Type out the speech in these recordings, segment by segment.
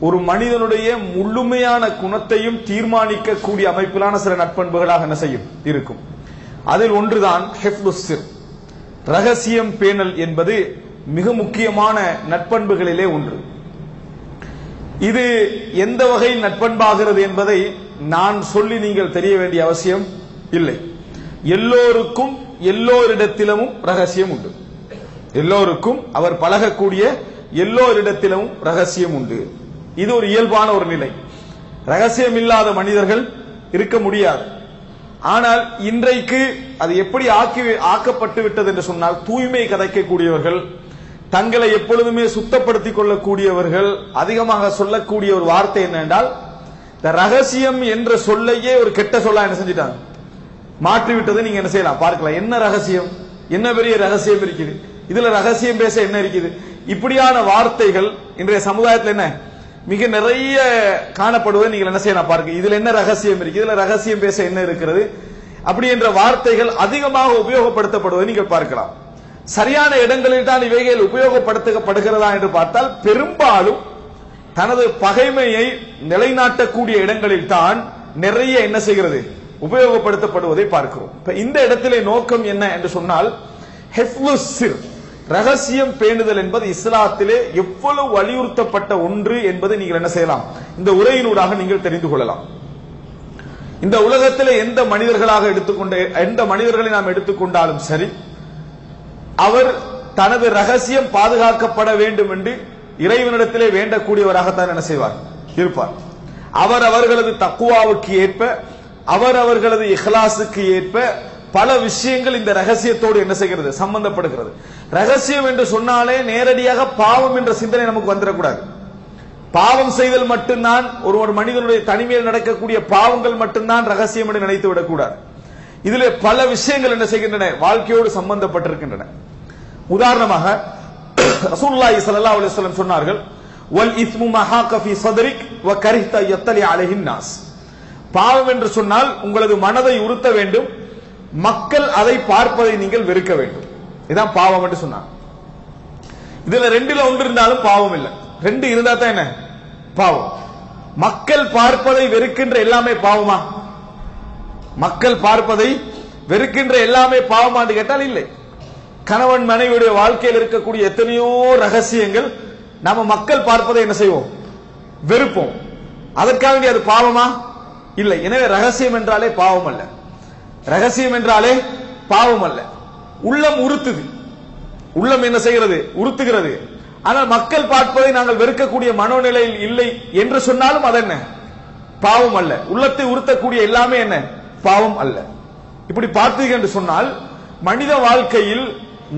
ஒரு மனிதனுடைய முழுமையான குணத்தையும் தீர்மானிக்கக்கூடிய அமைப்பிலான சில நட்பண்புகளாக என்ன செய்யும் இருக்கும். அதில் ஒன்றுதான் ஹிஃப்துஸ் சிர், ரகசியம் பேணல் என்பது மிக முக்கியமான நட்பண்புகளிலே ஒன்று. இது எந்த வகையில் நட்பண்பாகிறது என்பதை நான் சொல்லி நீங்கள் தெரிய வேண்டிய அவசியம் இல்லை. எல்லோருக்கும் எல்லோரிடத்திலும் ரகசியம் உண்டு. எல்லோருக்கும் அவர் பழகக்கூடிய எல்லோரிடத்திலும் ரகசியம் உண்டு. இது ஒரு இயல்பான ஒரு நிலை. ரகசியம் இல்லாத மனிதர்கள் இருக்க முடியாது. ஆனால் இன்றைக்கு அது எப்படி ஆக்கப்பட்டு விட்டது என்று சொன்னால், தூய்மை கதைக்கக்கூடியவர்கள், தங்களை எப்பொழுதுமே சுத்தப்படுத்திக் கொள்ளக்கூடியவர்கள் அதிகமாக சொல்லக்கூடிய ஒரு வார்த்தை என்னென்றால், இந்த ரகசியம் என்ற சொல்லையே ஒரு கெட்ட சொல்லா என்ன செஞ்சிட்டாங்க, மாற்றி விட்டதை நீங்க என்ன செய்யலாம், பார்க்கலாம். என்ன ரகசியம், என்ன பெரிய ரகசியம் இருக்குது, இதுல ரகசியம் பேச என்ன இருக்குது, இப்படியான வார்த்தைகள் இன்றைய சமுதாயத்தில் என்ன மிக நிறைய காணப்படுவதை நீங்கள் என்ன செய்யலாம் பாருங்க. இதுல என்ன ரகசியம் இருக்கு, இதுல ரகசியம் பேச என்ன இருக்கிறது, அப்படி என்ற வார்த்தைகள் அதிகமாக உபயோகப்படுத்தப்படுவதை நீங்கள் பார்க்கலாம். சரியான இடங்களில் தான் இவைகள் உபயோகப்படுத்தப்படுகிறதா என்று பார்த்தால், பெரும்பாலும் தனது பகைமையை நிலைநாட்டக்கூடிய இடங்களில் தான் நிறைய என்ன செய்கிறது, உபயோகப்படுத்தப்படுவதை பார்க்கிறோம். இந்த இடத்திலே நோக்கம் என்ன என்று சொன்னால், ஹிஃப்துஸ் சிர், ரகசியம் பேணுதல் என்பது இஸ்லாத்திலே எவ்வளவு வலியுறுத்தப்பட்ட ஒன்று என்பதை நீங்கள் என்ன செய்யலாம், இந்த உரையினூடாக நீங்கள் தெரிந்து கொள்ளலாம். இந்த உலகத்திலே எந்த மனிதர்களை நாம் எடுத்துக்கொண்டாலும் சரி, அவர் தனது ரகசியம் பாதுகாக்கப்பட வேண்டும் என்று இறைவனிடத்திலே வேண்டக்கூடியவராகத்தான் என்ன செய்வார், இருப்பார். அவர்களது தக்குவாவுக்கு ஏற்ப, அவர்களது இஹ்லாஸுக்கு ஏற்ப பல விஷயங்கள் இந்த ரகசியத்தோடு என்ன செய்கிறது, சம்பந்தப்படுகிறது. ரகசியம் என்று சொன்னாலே நேரடியாக பாவம் என்ற சிந்தனை நமக்கு வந்துடக்கூடாது. பாவம் செய்தல் மட்டும்தான், ஒரு மனிதனுடைய தனிமையில் நடக்கக்கூடிய பாவங்கள் மட்டும்தான் ரகசியம் என்று நினைத்து விடக்கூடாது. இதிலே பல விஷயங்கள் என்ன செய்கின்றன, வாழ்க்கையோடு சம்பந்தப்பட்டிருக்கின்றன. உதாரணமாக ரசூலுல்லாஹி ஸல்லல்லாஹு அலைஹி வஸல்லம் சொன்னார்கள், வல் இஸ்மு மஹாக ஃபீ ஸத்ரிக் வ கரிஹ்த யத்தலி அலைஹின் நாஸ். பாவம் என்று சொன்னால் உங்களது மனதை உறுத்த வேண்டும், மக்கள் அதை பார்ப்பதை நீங்கள் வெறுக்க வேண்டும். இதான் பாவம் என்று சொன்னார். இதுல ரெண்டுல ஒன்று இருந்தாலும் பாவம் இல்லை, ரெண்டு இருந்தா தான் என்ன பாவம். மக்கள் பார்ப்பதை வெறுக்கின்ற எல்லாமே பாவமா? மக்கள் பார்ப்பதை வெறுக்கின்ற எல்லாமே பாவமா என்று கேட்டால் இல்லை. கணவன் மனைவியுடைய வாழ்க்கையில் இருக்கக்கூடிய எத்தனையோ ரகசியங்கள் நாம மக்கள் பார்ப்பதை என்ன செய்வோம், வெறுப்போம். அதற்காக அது பாவமா? இல்லை. எனவே ரகசியம் என்றாலே பாவம் அல்ல, ரகசியம் என்றாலே பாவம் அல்ல. உள்ளம் உறுத்துது, உள்ளம் என்ன செய்கிறது, உறுத்துகிறது. ஆனால் மக்கள் பார்ப்பதை நாங்கள் வெறுக்கக்கூடிய மனோநிலையில் இல்லை என்று சொன்னாலும் அது என்ன பாவம் அல்ல. உள்ளத்தை உறுத்தக்கூடிய எல்லாமே என்ன பாவம் அல்ல. இப்படி பார்த்தீர்கள் என்று சொன்னால், மனித வாழ்க்கையில்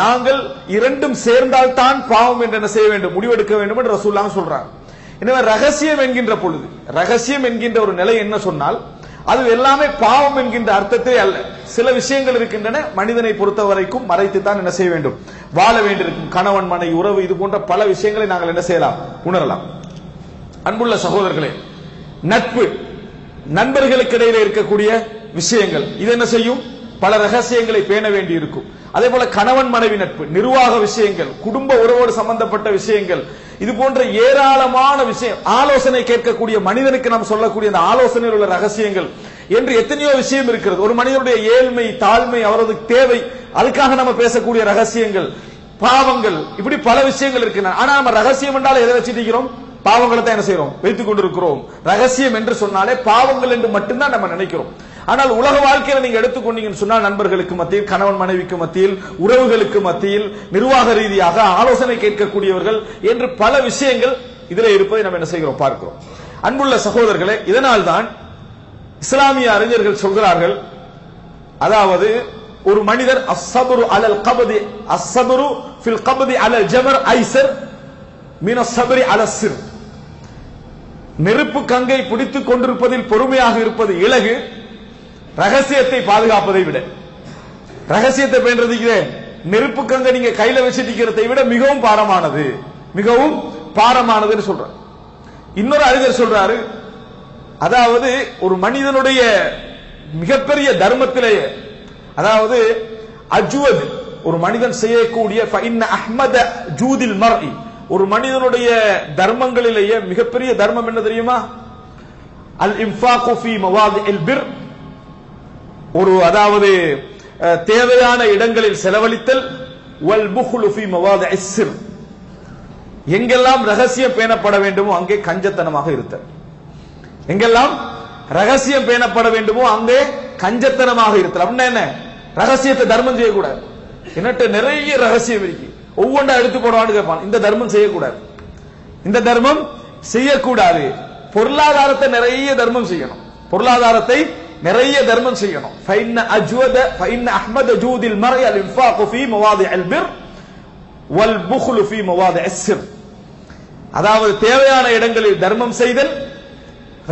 நாங்கள் இரண்டும் சேர்ந்தால் தான் பாவம் என்று என்ன செய்ய வேண்டும், முடிவெடுக்க வேண்டும் என்று ரசூலுல்லாஹ் சொல்றாங்க. எனவே ரகசியம் என்கின்ற பொழுது, ரகசியம் என்கின்ற ஒரு நிலை என்ன சொன்னால், அது எல்லாமே பாவம் என்கின்ற அர்த்தத்திலே அல்ல. சில விஷயங்கள் இருக்கின்றன, மனிதனை பொறுத்த வரைக்கும் மறைத்து தான் என்ன செய்ய வேண்டும், வாழ வேண்டியிருக்கும். கணவன் மனை உறவு, இது போன்ற பல விஷயங்களை நாங்கள் என்ன செய்யலாம், உணரலாம். அன்புள்ள சகோதரர்களே, நட்பு, நண்பர்களுக்கு இடையிலே இருக்கக்கூடிய விஷயங்கள், இது என்ன செய்யும், பல ரகசியங்களை பேண வேண்டி இருக்கும். அதே போல கணவன் மனைவி நட்பு, நிர்வாக விஷயங்கள், குடும்ப உறவோடு சம்பந்தப்பட்ட விஷயங்கள், இது போன்ற ஏராளமான விஷயம், ஆலோசனை கேட்கக்கூடிய மனிதனுக்கு நாம் சொல்லக்கூடிய அந்த ஆலோசனையில் உள்ள ரகசியங்கள் என்று எத்தனையோ விஷயம் இருக்கிறது. ஒரு மனிதனுடைய ஏழ்மை, தாழ்மை, அவரது தேவை, அதுக்காக நம்ம பேசக்கூடிய ரகசியங்கள், பாவங்கள், இப்படி பல விஷயங்கள் இருக்கின்றன. ஆனா நம்ம ரகசியம் என்றால் எதை வச்சுட்டு இருக்கிறோம், பாவங்களை தான் என்ன செய்யறோம், வைத்துக் கொண்டிருக்கிறோம். ரகசியம் என்று சொன்னாலே பாவங்கள் என்று மட்டும்தான் நம்ம நினைக்கிறோம். ஆனால் உலக வாழ்க்கையில நீங்க எடுத்துக்கொண்டீங்கன்னு சொன்னால், நண்பர்களுக்கு மத்தியில், கணவன் மனைவிக்கு மத்தியில், உறவுகளுக்கு மத்தியில், நிர்வாக ரீதியாக ஆலோசனை கேட்கக்கூடியவர்கள் என்று பல விஷயங்கள் இதில் இருப்பதை நம்ம என்ன செய்கிறோம், பார்க்கிறோம். அன்புள்ள சகோதரர்களே, இதனால் தான் இஸ்லாமிய அறிஞர்கள் சொல்கிறார்கள், அதாவது ஒரு மனிதர் அஸ்ஸப்ரு அலல் கப்தி, அஸ்ஸப்ரு ஃபில் கப்தி அலல் ஜமர் ஐஸர் மின ஸப்ரி அலஸ் சிர். நெருப்பு கங்கை பிடித்துக் கொண்டிருப்பதில் பொறுமையாக இருப்பது இலகு, ரகசியத்தை பாதுகாப்பதை விட. ரகசியத்தை பேணுறதுக்கு நெருப்பு கங்கை நீங்க கையில வச்சிருக்கிறதை விட மிகவும் பாரமானது, மிகவும் பாரமானதுன்னு சொல்ற. இன்னொரு அறிஞர் சொல்றாரு, அதாவது ஒரு மனிதனுடைய மிகப்பெரிய தர்மத்திலேயே, அதாவது அஜ்வத், ஒரு மனிதன் செய்யக்கூடிய ஃபஇன்ன அஹ்மத ஜூதில் மர்இ ஒரு மனிதனுடைய தர்மங்களிலேயே மிகப்பெரிய தர்மம் என்ன தெரியுமா? அல் இன்ஃபாகு ஃபீ மவாதிஇல் பிர், ஒரு அதாவது தேவையான இடங்களில் செலவழித்தல். வல் புக்லு ஃபீ மவாதிஇஸ் சிர், எங்கெல்லாம் ரகசியம் பேணப்பட வேண்டுமோ அங்கே கஞ்சத்தனமாக இருத்தல். எங்கெல்லாம் ரகசியம் பேணப்பட வேண்டுமோ அங்கே கஞ்சத்தனமாக இருத்தல். அப்படின்னா என்ன? ரகசியத்தை தர்மம் செய்யக்கூடாது. என்னட்டு நிறைய ரகசியம் இருக்கு, ஒவ்வொன்றா எடுத்து போடுவான்னு கேட்பான். இந்த தர்மம் செய்யக்கூடாது, இந்த தர்மம் செய்யக்கூடாது. பொருளாதாரத்தை நிறைய தர்மம் செய்யணும், பொருளாதாரத்தை நிறைய தர்மம் செய்யணும். ஃபைன்ன அஹ்மத ஜூதில் மர்இ அல் இன்ஃபாகு ஃபீ மவாதிஇல் பிர் வல் புக்லு ஃபீ மவாதிஇஸ் சிர், அதாவது தேவையான இடங்களில் தர்மம் செய்தல்,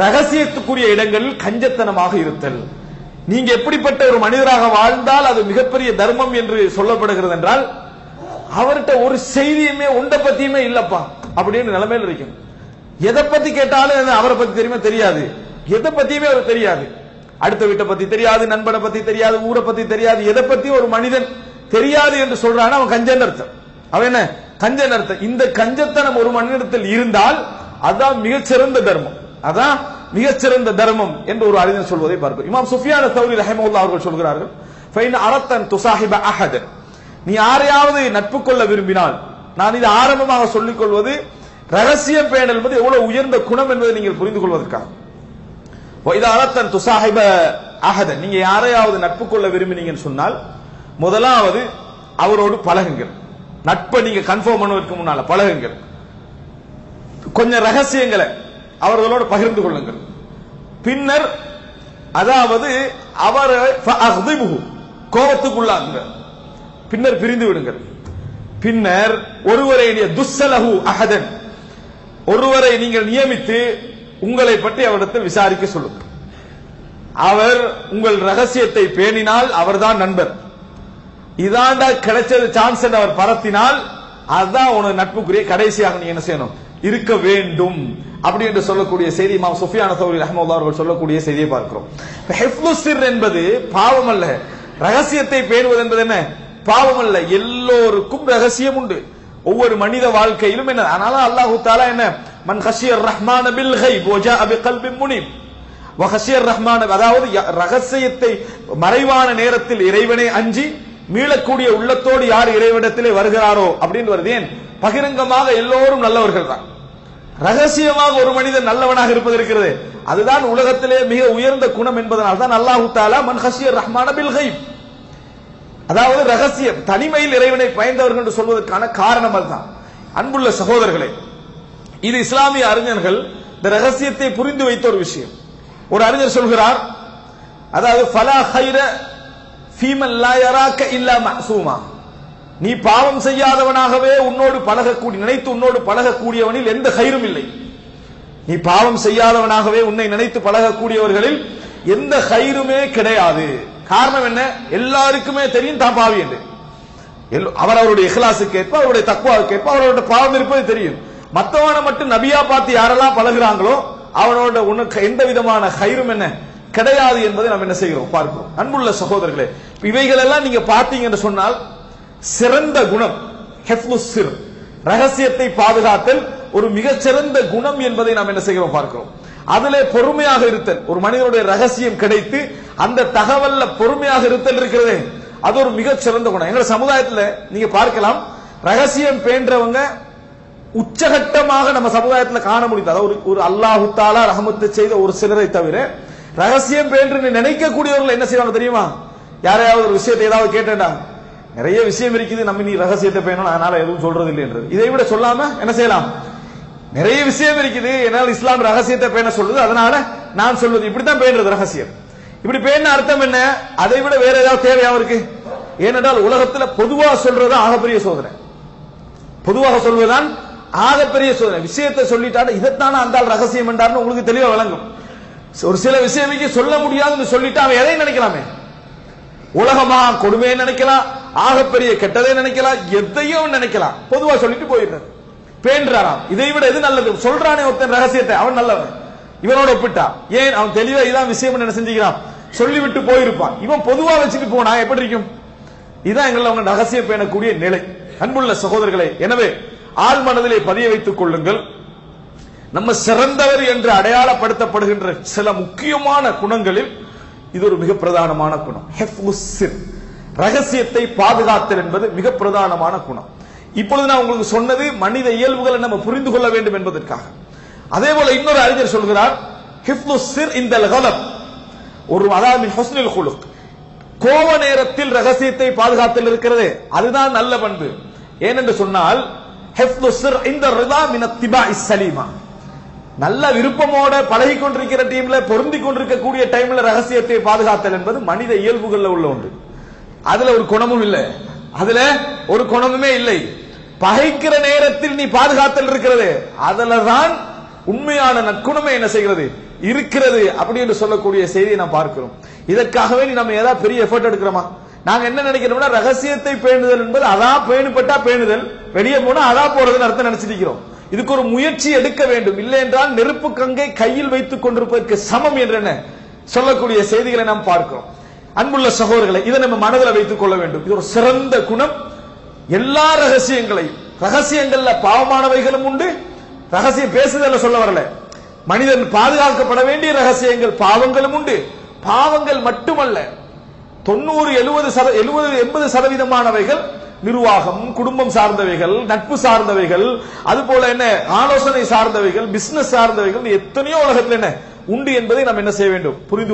ரகசியத்துக்குரிய இடங்களில் கஞ்சத்தனமாக இருத்தல். நீங்க எப்படிப்பட்ட ஒரு மனிதராக வாழ்ந்தால் அது மிகப்பெரிய தர்மம் என்று சொல்லப்படுகிறது என்றால், அவர்கிட்ட ஒரு செய்தியுமே உண்டை பத்தியுமே இல்லப்பா அப்படின்னு நிலைமையில் இருக்கும். எதை பத்தி கேட்டாலும் அவரை பத்தி தெரியுமா? தெரியாது. எதை பத்தியுமே அவர் தெரியாது. அடுத்த வீட்டை பத்தி தெரியாது, நண்பனை பத்தி தெரியாது, ஊரை பத்தி தெரியாது. எதை பத்தி ஒரு மனிதன் தெரியாது என்று சொல்றான், அவன் கஞ்சன் அர்த்தம். அவன் என்ன? கஞ்சன் அர்த்தம். இந்த கஞ்சத்தனம் ஒரு மனிதத்தில் இருந்தால் அதான் மிகச்சிறந்த தர்மம், அதான் மிகச்சிறந்த தர்மம் என்று ஒரு அறிஞர் சொல்வதை பார்க்கிறோம். இமாம் சுஃபியான் தௌரி ரஹிமஹுல்லாஹ் அவர்கள் சொல்கிறார்கள், ஃபைன் அரத்தன் துசாஹிப அஹத், நீ யாரையாவது நட்பு கொள்ள விரும்பினால், நான் இது ஆரம்பமாக சொல்லிக் கொள்வது ரகசியம் பேணல் என்பது எவ்வளவு உயர்ந்த குணம் என்பதை நீங்கள் புரிந்து கொள்வதற்காக. இது அரத்தன் துசாஹிப அஹத், நீங்க யாரையாவது நட்பு கொள்ள விரும்பினீங்கன்னு சொன்னால் முதலாவது அவரோடு பழகுங்கள். நட்பை நீங்க கன்ஃபார்ம் பண்ணுவதற்கு முன்னால பழகுங்கள். கொஞ்சம் ரகசியங்களை அவர்களோடு பகிர்ந்து கொள்ளுங்கள். பின்னர் அதாவது அவரை கோபத்துக்குள்ளாகுங்கள், பின்னர் பிரிந்து விடுங்கள். பின்னர் ஒருவரை துஸ்ஸலஹு அஹதன், ஒருவரை நீங்கள் நியமித்து உங்களை பற்றி அவரிடத்தில் விசாரிக்க சொல்லுங்கள். அவர் உங்கள் ரகசியத்தை பேணினால் அவர்தான் நண்பர். இதாண்டா கிடைச்சது சான்ஸ் என்று அவர் பரத்தினால் அதுதான் உனக்கு நட்புக்குரிய. கடைசியாக நீ என்ன செய்யணும்? இருக்க வேண்டும் அப்படி என்று சொல்லக்கூடிய செய்தி இமாம் சுஃபியான் தௌரி ரஹ்மத்துல்லாஹி அவர்கள் சொல்லக்கூடிய செய்தியை பார்க்கிறோம். ஹிஃப்லுஸ் சிர் என்பது பாவம் அல்ல, ரகசியத்தை பேணுவது என்பது என்ன? பாவம் அல்ல. எல்லோருக்கும் ரகசியம் உண்டு, ஒவ்வொரு மனித வாழ்க்கையிலும் என்ன. அதனால அல்லாஹ் தஆலா என்ன, மன் கஷியர் ரஹ்மான பில் கைப் வஜாஅ பிகல்பின் முனீப் வ கஷியர் ரஹ்மான, அதாவது ரகசியத்தை மறைவான நேரத்தில் இறைவனை அஞ்சி மீளக்கூடிய உள்ளத்தோடு யார் இறைவனிடத்திலே வருகிறாரோ அப்படின்னு வருது. ஏன்? பகிரங்கமாக எல்லோரும் நல்லவர்கள் தான், ரகசியமாக ஒரு மனிதன் நல்லவனாக இருப்பது இருக்கிறது அதுதான் உலகத்திலே மிக உயர்ந்த குணம் என்பதனால் தான் அல்லாஹ் தஆலா மன் கஷியர் ரஹ்மான பில் கைப், அதாவது ரகசியம் தனிமையில் இறைவனை பயந்தவர்கள் என்று சொல்வதற்கான காரணம் அதுதான். அன்புள்ள சகோதரர்களே, இது இஸ்லாமிய அறிஞர்கள் இந்த ரகசியத்தை புரிந்து வைத்த ஒரு விஷயம். ஒரு அறிஞர் சொல்கிறார், அதாவது ஃபலா கைர ஃபீமன் லா யராக இல்லா மஅசூமா, நீ பாவம் செய்யாதவனாகவே உன்னோடு பழகக்கூடிய நினைத்து உன்னோடு பழகக்கூடியவனில் எந்த கைரும் இல்லை. நீ பாவம் செய்யாதவனாகவே உன்னை நினைத்து பழகக்கூடியவர்களில் எந்த கைருமே கிடையாது. காரணம் என்ன? எல்லாருக்குமே தெரியும் தான் பாவி என்று. அவர் அவருடைய இஹ்லாஸுக்கு ஏற்ப, அவருடைய தக்வாவுக்கு ஏற்ப அவருடைய பாவம் இருப்பது தெரியும். மற்றவனை மட்டும் நபியா பார்த்து யாரெல்லாம் பழகுறாங்களோ அவனோட உனக்கு எந்த விதமான கைரும் என்ன கிடையாது என்பதை நாம் என்ன செய்கிறோம் பார்க்கிறோம். அன்புள்ள சகோதரர்களே, இவைகள் எல்லாம் நீங்க பார்த்தீங்க என்று சொன்னால் சிறந்த குணம் ஹிஃப்லுஸ் சிர், ரகசியத்தை பாதுகாத்தல் ஒரு மிகச்சிறந்த குணம் என்பதை நாம் என்ன செய்கிறோம் பார்க்கிறோம். அதிலே பொறுமையாக இருத்தல், ஒரு மனிதனுடைய ரகசியம் கிடைத்து அந்த தகவல்ல பொறுமையாக இருத்தல் இருக்கிறதே அது ஒரு மிகச்சிறந்த குணம். எங்க சமுதாயத்தில் நீங்க பார்க்கலாம், ரகசியம் பேன்றவங்க உச்சகட்டமாக நம்ம சமுதாயத்தில் காண முடியுது. அதாவது ஒரு அல்லாஹு தஆலா ரஹமத்து செய்த ஒரு சிலரை தவிர ரகசியம் பேன்று நினைக்கக்கூடியவர்கள் என்ன செய்வாங்க தெரியுமா? யாரையாவது ஒரு விஷயத்தை ஏதாவது கேட்டேன்டா, நிறைய விஷயம் இருக்குது, நம்ம நீ ரகசியத்தை பேணணும் அதனால எதுவும் சொல்றது இல்லை என்றது. இதை விட சொல்லாம என்ன செய்யலாம்? நிறைய விஷயம் இருக்குது, என்னால் இஸ்லாம் ரகசியத்தை பேண சொல்லுது, அதனால நான் சொல்வது இப்படித்தான் பேணுறது ரகசியம். இப்படி பேண அர்த்தம் என்ன? அதை விட வேற ஏதாவது தேவையா இருக்கு? ஏனென்றால் உலகத்தில் பொதுவாக சொல்றது ஆகப்பெரிய சோதனை, பொதுவாக சொல்வதுதான் ஆகப்பெரிய சோதனை. விஷயத்தை சொல்லிட்டாரு, இதைத்தான அந்த ரகசியம் என்றார்னு உங்களுக்கு தெளிவா விளங்கும். ஒரு சில விஷயம் சொல்ல முடியாதுன்னு சொல்லிட்டு அவன் எதை நினைக்கலாமே, உலகமா கொடுமையை நினைக்கலாம், ஆகப்பெரிய கெட்டதை நினைக்கலாம், எதையும் நினைக்கலாம், பொதுவா சொல்லிட்டு போயிடுறாரு. பேன்றாராம். இதை விட எது நல்லது? சொல்றானே ஒருத்தன் ரகசியத்தை, அவன் நல்லவன். இவனோட ஒப்பிட்டா ஏன்? அவன் தெளிவா இதான் விஷயம் என்ன செஞ்சுக்கிறான், சொல்லிவிட்டு போயிருப்பான். இவன் பொதுவா வச்சுட்டு போனா எப்படி இருக்கும்? இதான் எங்களை அவங்க ரகசியம் பேணக்கூடிய நிலை. அன்புள்ள சகோதரர்களே, எனவே ஆள் மனதிலே பதிய வைத்துக் கொள்ளுங்கள். நம்ம சிறந்தவர் என்று அடையாளப்படுத்தப்படுகின்ற சில முக்கியமான குணங்களில் இது ஒரு மிக பிரதானமான குணம். ரகசியத்தை பாதுகாத்தல் என்பது மிக பிரதானமான குணம். இப்பொழுது நான் உங்களுக்கு சொன்னது மனித இயல்புகளை நம்ம புரிந்து கொள்ள வேண்டும் என்பதற்காக. அதே போல இன்னொரு அறிஞர் சொல்கிறார், ஒரு கோப நேரத்தில் ரகசியத்தை பாதுகாத்தல் இருக்கிறது, அதுதான் நல்ல பண்பு. ஏனென்று சொன்னால் நல்ல விருப்பமோட பழகி கொண்டிருக்கிற டீம்ல பொருந்தி கொண்டிருக்கக்கூடிய டைம்ல ரகசியத்தை பாதுகாத்தல் என்பது மனித இயல்புகள்ல உள்ள ஒன்று. அதுல ஒரு குணமும் இல்லை, அதுல ஒரு குணமுமே இல்லை. பகைக்கிற நேரத்தில் நீ பாதுகாத்தல் இருக்கிறது, அதுலதான் உண்மையான நற்குணமே என்ன செய்கிறது இருக்கிறது அப்படி என்று சொல்லக்கூடிய செய்தியை நாம் பார்க்கிறோம். இதற்காகவே நம்ம ஏதாவது பெரிய எஃபர்ட் எடுக்கிறோமா? நாங்க என்ன நினைக்கிறோம்னா ரகசியத்தை பேணுதல் என்பது அதான் பேணுபட்டா பேணுதல், வெளியே போனா அதா போறதுன்னு அர்த்தம் நினைச்சிருக்கிறோம். இதுக்கு ஒரு முயற்சி எடுக்க வேண்டும், இல்லை என்றால் நெருப்பு கங்கை கையில் வைத்துக் கொண்டிருப்பதற்கு சமம் என்று என்ன சொல்லக்கூடிய செய்திகளை நாம் பார்க்கிறோம். அன்புள்ள சகோதரர்களை, இதை நம்ம மனதில் வைத்துக் கொள்ள வேண்டும். இது ஒரு சிறந்த குணம். எல்லா ரகசியங்கள்ல பாவமானவைகளும் உண்டு. ரகசியம் பேசுதல்ல சொல்ல வரல, மனிதன் பாதுகாக்கப்பட வேண்டிய ரகசியங்கள் பாவங்களும் உண்டு. பாவங்கள் மட்டுமல்ல, 90-80% நிர்வாகம், குடும்பம் சார்ந்தவைகள், நட்பு சார்ந்தவைகள், அது போல என்ன ஆலோசனை சார்ந்தவைகள், பிசினஸ் சார்ந்தவைகள், எத்தனையோ உலகத்தில் என்ன உண்டு என்பதை நாம் என்ன செய்ய வேண்டும், புரிந்து